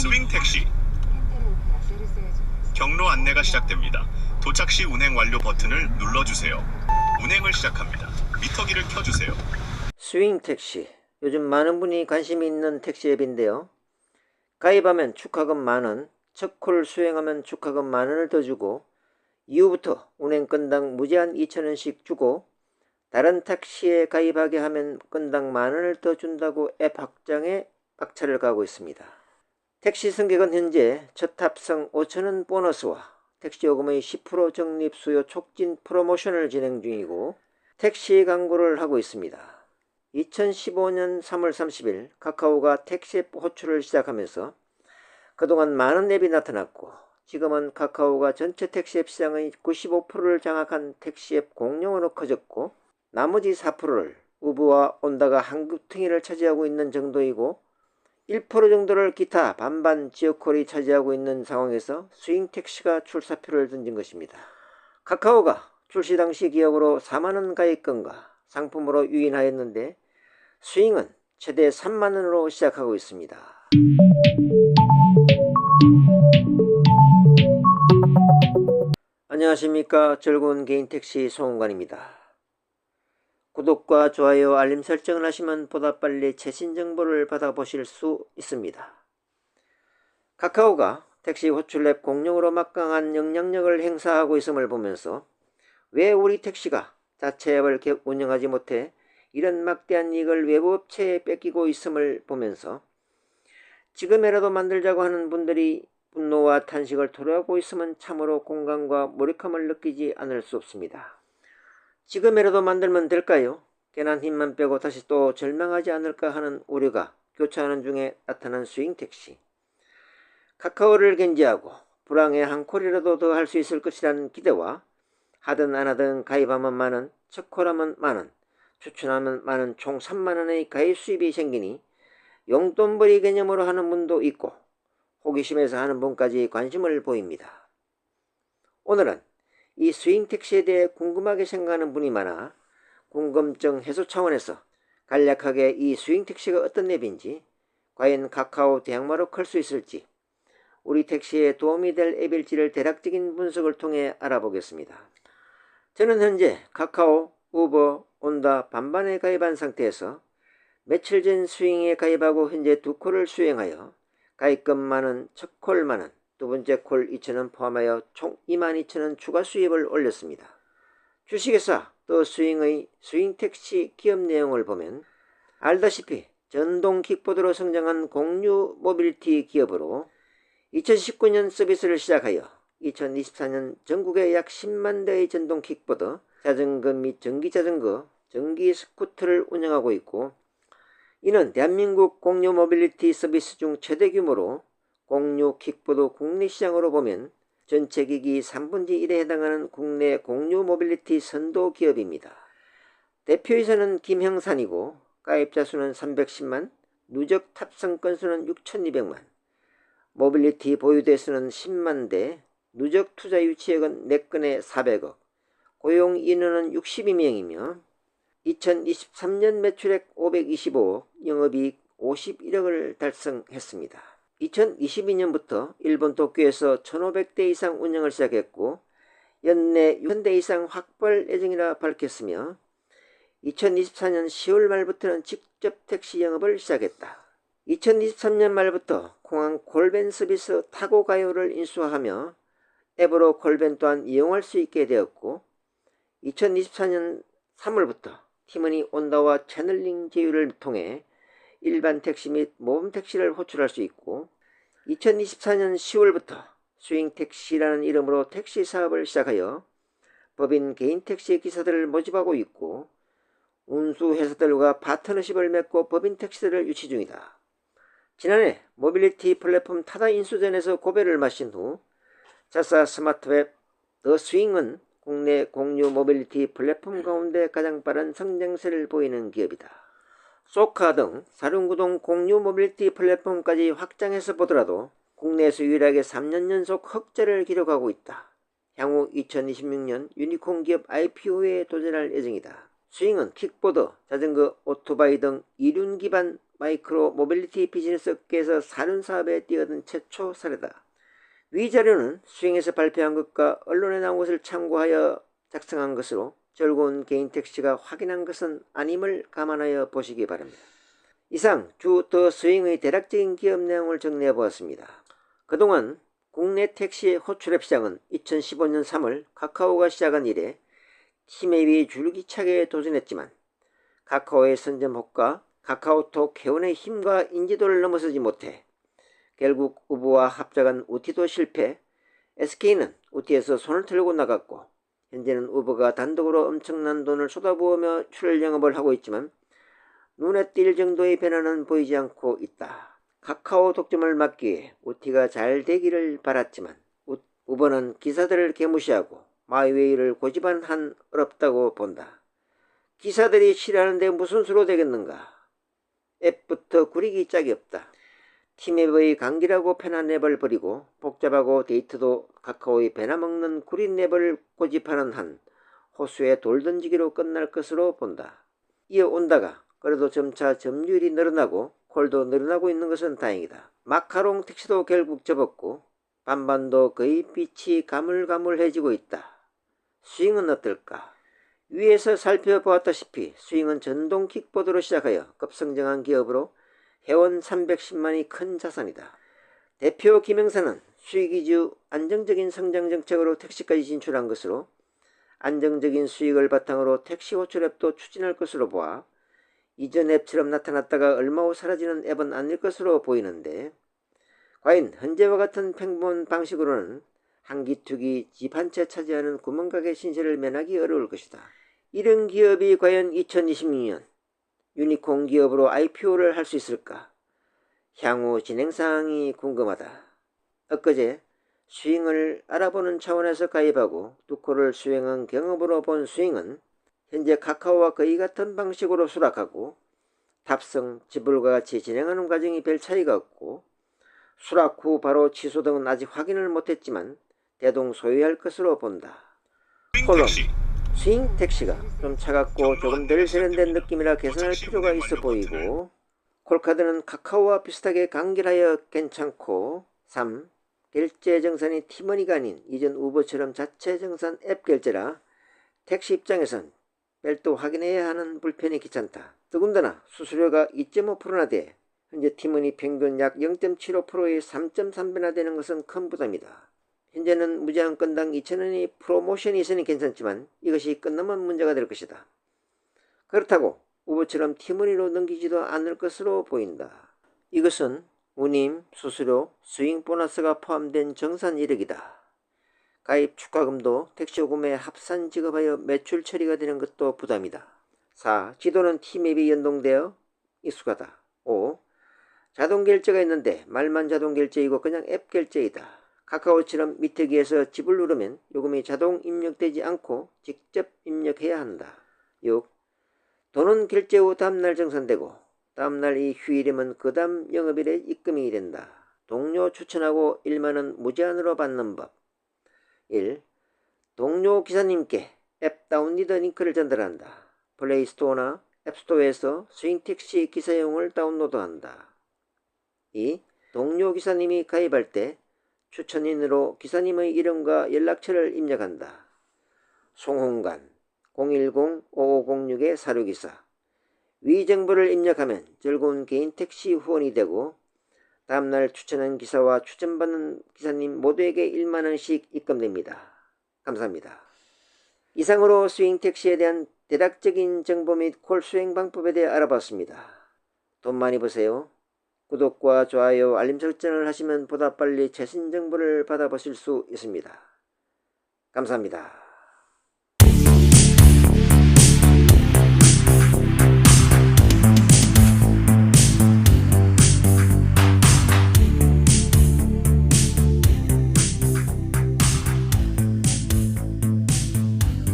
스윙 택시 경로 안내가 시작됩니다. 도착 시 운행 완료 버튼을 눌러주세요. 운행을 시작합니다. 미터기를 켜주세요. 스윙 택시, 요즘 많은 분이 관심이 있는 택시 앱인데요. 가입하면 축하금 만원, 첫 콜 수행하면 축하금 만원을 더 주고, 이후부터 운행 건당 무제한 2,000원씩 주고, 다른 택시에 가입하게 하면 건당 만원을 더 준다고 앱 확장에 박차를 가하고 있습니다. 택시 승객은 현재 첫 탑승 5,000원 보너스와 택시요금의 10% 적립 수요 촉진 프로모션을 진행 중이고, 택시 광고를 하고 있습니다. 2015년 3월 30일 카카오가 택시 앱 호출을 시작하면서 그동안 많은 앱이 나타났고, 지금은 카카오가 전체 택시 앱 시장의 95%를 장악한 택시 앱 공룡으로 커졌고, 나머지 4%를 우버와 온다가 한국통일을 차지하고 있는 정도이고, 1% 정도를 기타 반반 지역콜이 차지하고 있는 상황에서 스윙 택시가 출사표를 던진 것입니다. 카카오가 출시 당시 기억으로 4만원 가입금과 상품으로 유인하였는데, 스윙은 최대 3만원으로 시작하고 있습니다. 안녕하십니까. 즐거운 개인택시 소홍관입니다. 구독과 좋아요, 알림 설정을 하시면 보다 빨리 최신 정보를 받아보실 수 있습니다. 카카오가 택시 호출 앱 공룡으로 막강한 영향력을 행사하고 있음을 보면서 왜 우리 택시가 자체 앱을 운영하지 못해 이런 막대한 이익을 외부 업체에 뺏기고 있음을 보면서 지금이라도 만들자고 하는 분들이 분노와 탄식을 토로하고 있으면 참으로 공감과 몰입감을 느끼지 않을 수 없습니다. 지금이라도 만들면 될까요? 괜한 힘만 빼고 다시 또 절망하지 않을까 하는 우려가 교차하는 중에 나타난 스윙택시. 카카오를 견제하고 불황에 한 콜이라도 더 할 수 있을 것이라는 기대와 하든 안 하든 가입하면 만원, 첫 콜하면 만원, 추천하면 만원 총 3만원의 가입 수입이 생기니 용돈벌이 개념으로 하는 분도 있고 호기심에서 하는 분까지 관심을 보입니다. 오늘은 이 스윙택시에 대해 궁금하게 생각하는 분이 많아 궁금증 해소 차원에서 간략하게 이 스윙택시가 어떤 앱인지, 과연 카카오 대항마로 클 수 있을지, 우리 택시에 도움이 될 앱일지를 대략적인 분석을 통해 알아보겠습니다. 저는 현재 카카오, 우버, 온다 반반에 가입한 상태에서 며칠 전 스윙에 가입하고 현재 2콜을 수행하여 가입금 만원, 첫 콜 만원, 두 번째 콜 2,000원 포함하여 총 22,000원 추가 수입을 올렸습니다. 주식회사 더 스윙의 스윙택시 기업 내용을 보면 알다시피 전동 킥보드로 성장한 공유 모빌리티 기업으로 2019년 서비스를 시작하여 2024년 전국에 약 10만 대의 전동 킥보드, 자전거 및 전기자전거, 전기 스쿠터를 운영하고 있고, 이는 대한민국 공유 모빌리티 서비스 중 최대 규모로 공유 킥보드 국내 시장으로 보면 전체 기기 3분의 1에 해당하는 국내 공유 모빌리티 선도 기업입니다. 대표이사는 김형산이고 가입자 수는 310만, 누적 탑승 건수는 6,200만, 모빌리티 보유대 수는 10만 대, 누적 투자 유치액은 4건에 400억, 고용 인원은 62명이며 2023년 매출액 525억, 영업이익 51억을 달성했습니다. 2022년부터 일본 도쿄에서 1,500대 이상 운영을 시작했고 연내 6,000대 이상 확보할 예정이라 밝혔으며 2024년 10월 말부터는 직접 택시 영업을 시작했다. 2023년 말부터 공항 콜밴 서비스 타고 가요를 인수하며 앱으로 콜밴 또한 이용할 수 있게 되었고, 2024년 3월부터 티머니 온다와 채널링 제휴를 통해 일반 택시 및 모범 택시를 호출할 수 있고, 2024년 10월부터 스윙택시라는 이름으로 택시 사업을 시작하여 법인 개인 택시 기사들을 모집하고 있고, 운수회사들과 파트너십을 맺고 법인 택시들을 유치 중이다. 지난해 모빌리티 플랫폼 타다 인수전에서 고배를 마신 후 자사 스마트웹 더 스윙은 국내 공유 모빌리티 플랫폼 가운데 가장 빠른 성장세를 보이는 기업이다. 소카 등 사륜구동 공유 모빌리티 플랫폼까지 확장해서 보더라도 국내에서 유일하게 3년 연속 흑자를 기록하고 있다. 향후 2026년 유니콘 기업 IPO에 도전할 예정이다. 스윙은 킥보드, 자전거, 오토바이 등 이륜 기반 마이크로 모빌리티 비즈니스 업계에서 사륜 사업에 뛰어든 최초 사례다. 위 자료는 수행에서 발표한 것과 언론에 나온 것을 참고하여 작성한 것으로 즐거운 개인 택시가 확인한 것은 아님을 감안하여 보시기 바랍니다. 이상 주 더 스윙의 대략적인 기업 내용을 정리해 보았습니다. 그동안 국내 택시 호출앱 시장은 2015년 3월 카카오가 시작한 이래 팀앱이 줄기차게 도전했지만 카카오의 선점혹과 카카오톡 회원의 힘과 인지도를 넘어서지 못해 결국 우버와 합작한 우티도 실패, SK는 우티에서 손을 털고 나갔고 현재는 우버가 단독으로 엄청난 돈을 쏟아부으며 출혈 영업을 하고 있지만 눈에 띌 정도의 변화는 보이지 않고 있다. 카카오 독점을 막기 위해 우티가 잘 되기를 바랐지만 우버는 기사들을 개무시하고 마이웨이를 고집한 한 어렵다고 본다. 기사들이 싫어하는데 무슨 수로 되겠는가. 앱부터 구리기 짝이 없다. 팀앱의 강기라고 편한 앱을 버리고 복잡하고 데이터도 카카오의 배나먹는 구린 앱을 고집하는 한 호수에 돌 던지기로 끝날 것으로 본다. 이어온다가 그래도 점차 점유율이 늘어나고 콜도 늘어나고 있는 것은 다행이다. 마카롱 택시도 결국 접었고 반반도 거의 빛이 가물가물해지고 있다. 스윙은 어떨까? 위에서 살펴보았다시피 스윙은 전동 킥보드로 시작하여 급성장한 기업으로 회원 310만이 큰 자산이다. 대표 김영사는 수익 위주 안정적인 성장 정책으로 택시까지 진출한 것으로 안정적인 수익을 바탕으로 택시 호출 앱도 추진할 것으로 보아 이전 앱처럼 나타났다가 얼마 후 사라지는 앱은 아닐 것으로 보이는데 과연 현재와 같은 평범한 방식으로는 한기투기 집 한 채 차지하는 구멍가게 신세를 면하기 어려울 것이다. 이런 기업이 과연 2026년 유니콘 기업으로 IPO를 할 수 있을까? 향후 진행사항이 궁금하다. 엊그제 스윙을 알아보는 차원에서 가입하고 두코를 수행한 경험으로 본 스윙은 현재 카카오와 거의 같은 방식으로 수락하고 탑승, 지불과 같이 진행하는 과정이 별 차이가 없고 수락 후 바로 취소 등은 아직 확인을 못했지만 대동 소유할 것으로 본다. 콜론, 스윙 택시가 좀 차갑고 조금 덜 세련된 느낌이라 개선할 필요가 있어 보이고 콜카드는 카카오와 비슷하게 간결하여 괜찮고 3. 결제 정산이 티머니가 아닌 이전 우버처럼 자체 정산 앱 결제라 택시 입장에선 별도 확인해야 하는 불편이 귀찮다. 더군다나 수수료가 2.5%나 돼 현재 티머니 평균 약 0.75%의 3.3배나 되는 것은 큰 부담이다. 현재는 무제한 건당 2,000원이 프로모션이 있으니 괜찮지만 이것이 끝나면 문제가 될 것이다. 그렇다고 우버처럼 티머니로 넘기지도 않을 것으로 보인다. 이것은 운임, 수수료, 스윙 보너스가 포함된 정산 이력이다. 가입 축하금도 택시요금에 합산 지급하여 매출 처리가 되는 것도 부담이다. 4. 지도는 티맵이 연동되어 익숙하다. 5. 자동 결제가 있는데 말만 자동 결제이고 그냥 앱 결제이다. 카카오처럼 밑에 기에서 집을 누르면 요금이 자동 입력되지 않고 직접 입력해야 한다. 6. 돈은 결제 후 다음날 정산되고 다음날 이 휴일이면 그 다음 영업일에 입금이 된다. 동료 추천하고 1만원 무제한으로 받는 법. 1. 동료 기사님께 앱 다운로드 링크를 전달한다. 플레이스토어나 앱스토어에서 스윙택시 기사용을 다운로드한다. 2. 동료 기사님이 가입할 때 추천인으로 기사님의 이름과 연락처를 입력한다. 송홍관 010-5506-4624 위 정보를 입력하면 즐거운 개인 택시 후원이 되고 다음날 추천한 기사와 추천받는 기사님 모두에게 1만원씩 입금됩니다. 감사합니다. 이상으로 스윙택시에 대한 대략적인 정보 및 콜 수행 방법에 대해 알아봤습니다. 돈 많이 버세요. 구독과 좋아요, 알림 설정을 하시면 보다 빨리 최신 정보를 받아보실 수 있습니다. 감사합니다.